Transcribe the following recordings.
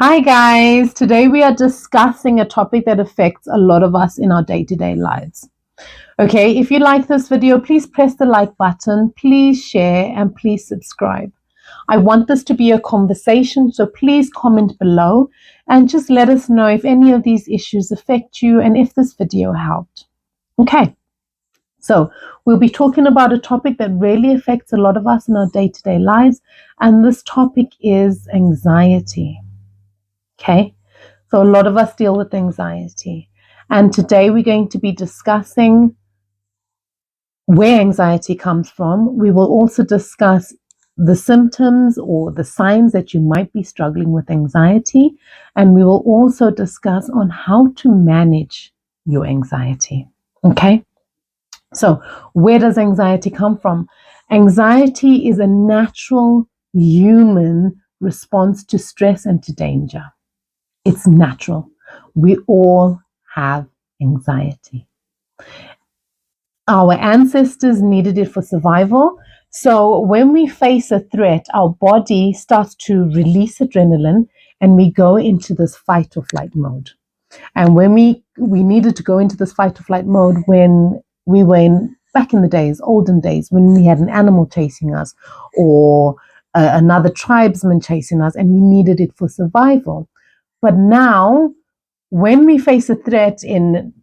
Hi guys, today we are discussing a topic that affects a lot of us in our day-to-day lives. Okay, if you like this video, please press the like button, please share, and please subscribe. I want this to be a conversation, so please comment below and just let us know if any of these issues affect you and if this video helped. Okay, so we'll be talking about a topic that really affects a lot of us in our day-to-day lives, and this topic is anxiety. Okay, so a lot of us deal with anxiety. And today we're going to be discussing where anxiety comes from. We will also discuss the symptoms or the signs that you might be struggling with anxiety. And we will also discuss on how to manage your anxiety. Okay, so where does anxiety come from? Anxiety is a natural human response to stress and to danger. It's natural. We all have anxiety. Our ancestors needed it for survival. So when we face a threat, our body starts to release adrenaline and we go into this fight or flight mode. And when we needed to go into this fight or flight mode when we were back in the days, olden days, when we had an animal chasing us or another tribesman chasing us, and we needed it for survival. But now, when we face a threat in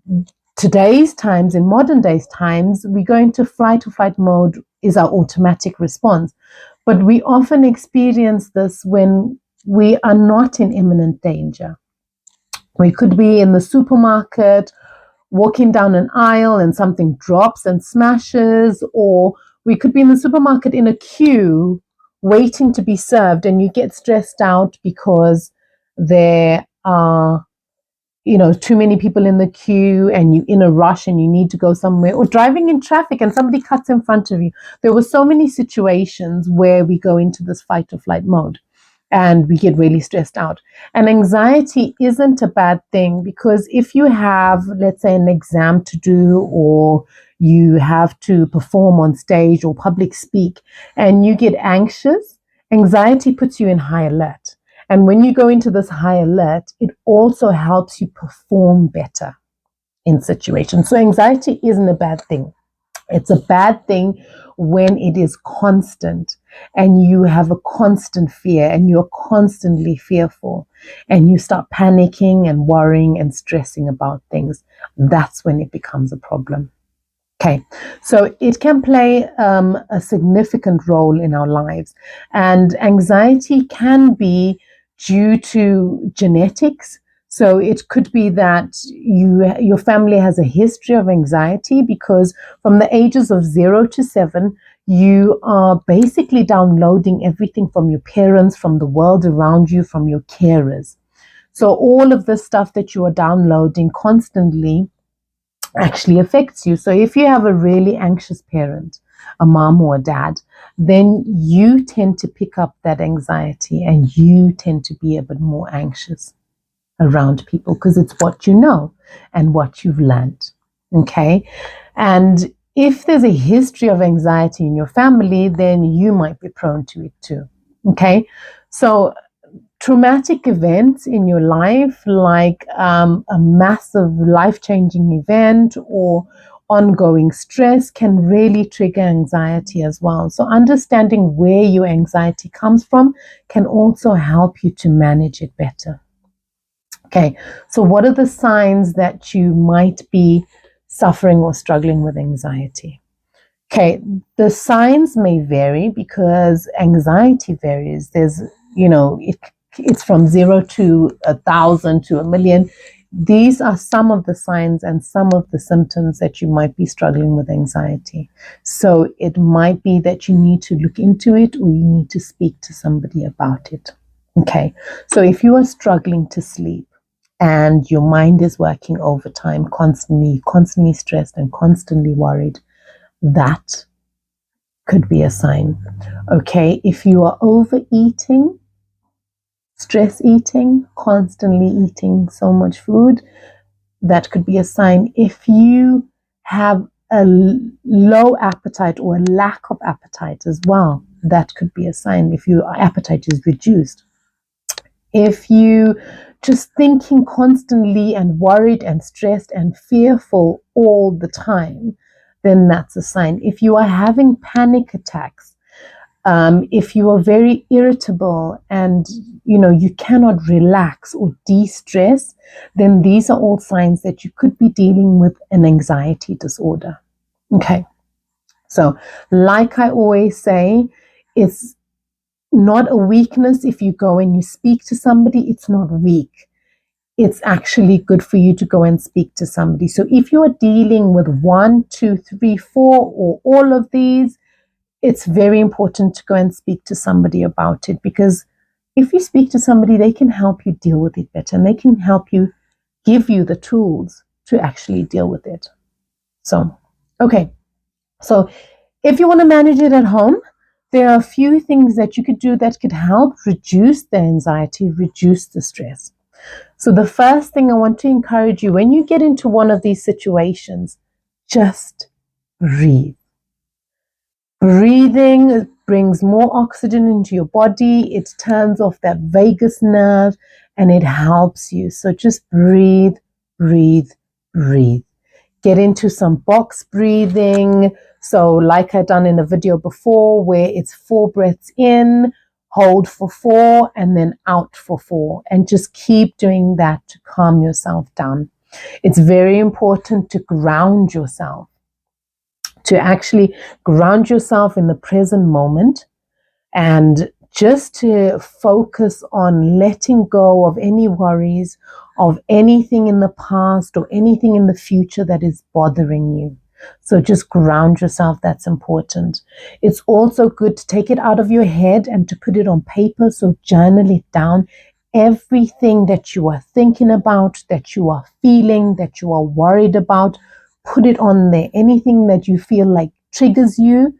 today's times, in modern days times, we go into flight or flight mode is our automatic response. But we often experience this when we are not in imminent danger. We could be in the supermarket, walking down an aisle and something drops and smashes, or we could be in the supermarket in a queue waiting to be served and you get stressed out because there are too many people in the queue and you're in a rush and you need to go somewhere, or driving in traffic and somebody cuts in front of you. There were so many situations where we go into this fight or flight mode and we get really stressed out. And anxiety isn't a bad thing, because if you have, let's say, an exam to do, or you have to perform on stage or public speak and you get anxious, anxiety puts you in high alert. And when you go into this high alert, it also helps you perform better in situations. So anxiety isn't a bad thing. It's a bad thing when it is constant and you have a constant fear and you're constantly fearful and you start panicking and worrying and stressing about things. That's when it becomes a problem. Okay, so it can play a significant role in our lives, and anxiety can be due to genetics. So it could be that your family has a history of anxiety, because from the ages of 0 to 7, you are basically downloading everything from your parents, from the world around you, from your carers. So all of this stuff that you are downloading constantly actually affects you. So if you have a really anxious parent, a mom or a dad, then you tend to pick up that anxiety and you tend to be a bit more anxious around people, because it's what you know and what you've learned. Okay. And if there's a history of anxiety in your family, then you might be prone to it too. Okay. So traumatic events in your life, like a massive life-changing event or ongoing stress, can really trigger anxiety as well. So understanding where your anxiety comes from can also help you to manage it better. Okay, so what are the signs that you might be suffering or struggling with anxiety? Okay, the signs may vary because anxiety varies. There's, it's from 0 to 1,000 to 1,000,000. These are some of the signs and some of the symptoms that you might be struggling with anxiety. So it might be that you need to look into it, or you need to speak to somebody about it. Okay, so if you are struggling to sleep and your mind is working overtime, constantly stressed and constantly worried, that could be a sign. Okay, if you are overeating, stress eating, constantly eating so much food, that could be a sign. If you have a low appetite or a lack of appetite as well, that could be a sign if your appetite is reduced. If you just thinking constantly and worried and stressed and fearful all the time, then that's a sign. If you are having panic attacks, if you are very irritable and you cannot relax or de-stress, then these are all signs that you could be dealing with an anxiety disorder. Okay, so like I always say, it's not a weakness. If you go and you speak to somebody, it's not weak. It's actually good for you to go and speak to somebody. So if you are dealing with 1, 2, 3, 4, or all of these, it's very important to go and speak to somebody about it, because if you speak to somebody, they can help you deal with it better, and they can help you, give you the tools to actually deal with it. So, okay. So if you want to manage it at home, there are a few things that you could do that could help reduce the anxiety, reduce the stress. So the first thing I want to encourage you, when you get into one of these situations, just breathe. Breathing brings more oxygen into your body. It turns off that vagus nerve and it helps you. So just breathe, breathe, breathe. Get into some box breathing. So like I done in a video before, where it's 4 breaths in, hold for 4, and then out for 4. And just keep doing that to calm yourself down. It's very important to ground yourself, to actually ground yourself in the present moment, and just to focus on letting go of any worries, of anything in the past or anything in the future that is bothering you. So just ground yourself. That's important. It's also good to take it out of your head and to put it on paper. So journal it down. Everything that you are thinking about, that you are feeling, that you are worried about, put it on there. Anything that you feel like triggers you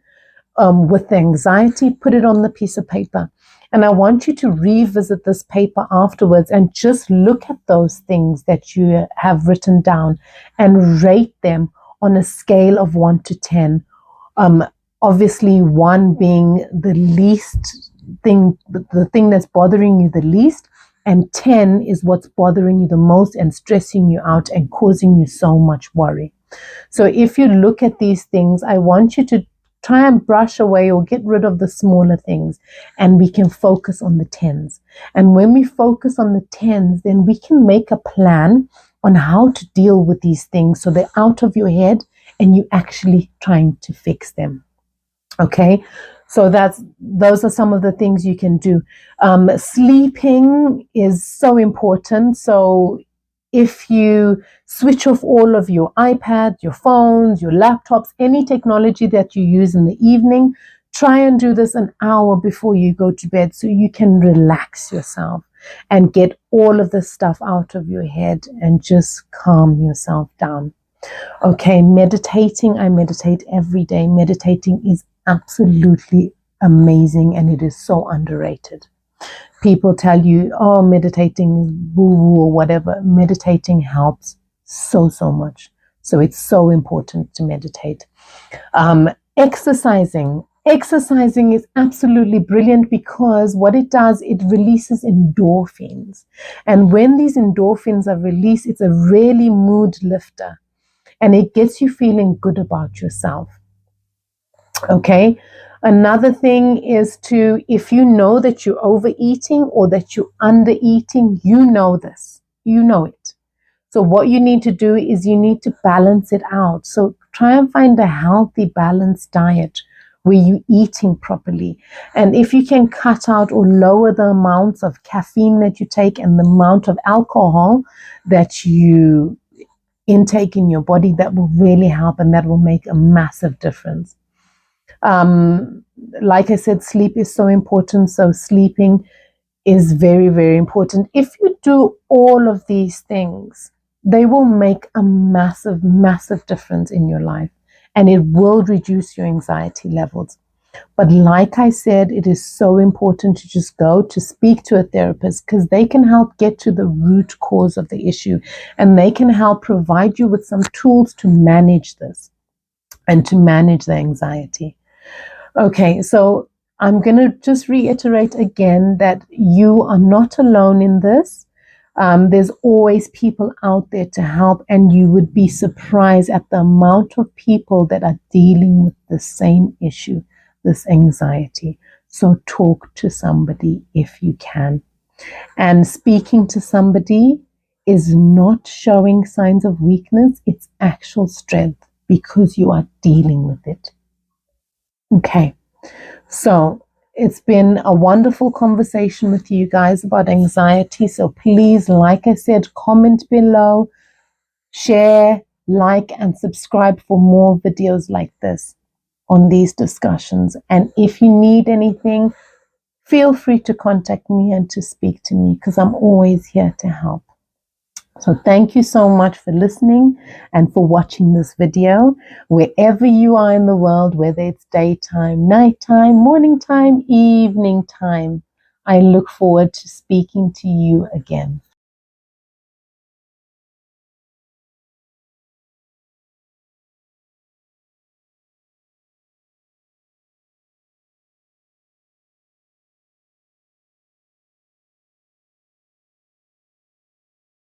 with the anxiety, put it on the piece of paper. And I want you to revisit this paper afterwards and just look at those things that you have written down and rate them on a scale of 1 to 10. Obviously, 1 being the least thing, the thing that's bothering you the least, and 10 is what's bothering you the most and stressing you out and causing you so much worry. So if you look at these things, I want you to try and brush away or get rid of the smaller things, and we can focus on the 10s. And when we focus on the 10s, then we can make a plan on how to deal with these things so they're out of your head and you actually trying to fix them. Okay, so those are some of the things you can do. Sleeping is so important. So if you switch off all of your iPad, your phones, your laptops, any technology that you use in the evening, try and do this an hour before you go to bed so you can relax yourself and get all of this stuff out of your head and just calm yourself down. Okay, meditating. I meditate every day. Meditating is absolutely amazing and it is so underrated. People tell you, oh, meditating is woo-woo or whatever. Meditating helps so much. So it's so important to meditate. Exercising. Exercising is absolutely brilliant because what it does, it releases endorphins. And when these endorphins are released, it's a really mood lifter. And it gets you feeling good about yourself. Okay. Another thing is if you know that you're overeating or that you're undereating, you know this. You know it. So what you need to do is you need to balance it out. So try and find a healthy, balanced diet where you're eating properly. And if you can cut out or lower the amounts of caffeine that you take and the amount of alcohol that you intake in your body, that will really help and that will make a massive difference. Like I said, sleep is so important. So sleeping is very, very important. If you do all of these things, they will make a massive, massive difference in your life and it will reduce your anxiety levels. But like I said, it is so important to just go to speak to a therapist because they can help get to the root cause of the issue and they can help provide you with some tools to manage this and to manage the anxiety. Okay, so I'm going to just reiterate again that you are not alone in this. There's always people out there to help, and you would be surprised at the amount of people that are dealing with the same issue, this anxiety. So talk to somebody if you can. And speaking to somebody is not showing signs of weakness, it's actual strength because you are dealing with it. Okay, so it's been a wonderful conversation with you guys about anxiety. So please, like I said, comment below, share, like, and subscribe for more videos like this on these discussions. And if you need anything, feel free to contact me and to speak to me because I'm always here to help. So thank you so much for listening and for watching this video. Wherever you are in the world, whether it's daytime, nighttime, morning time, evening time, I look forward to speaking to you again.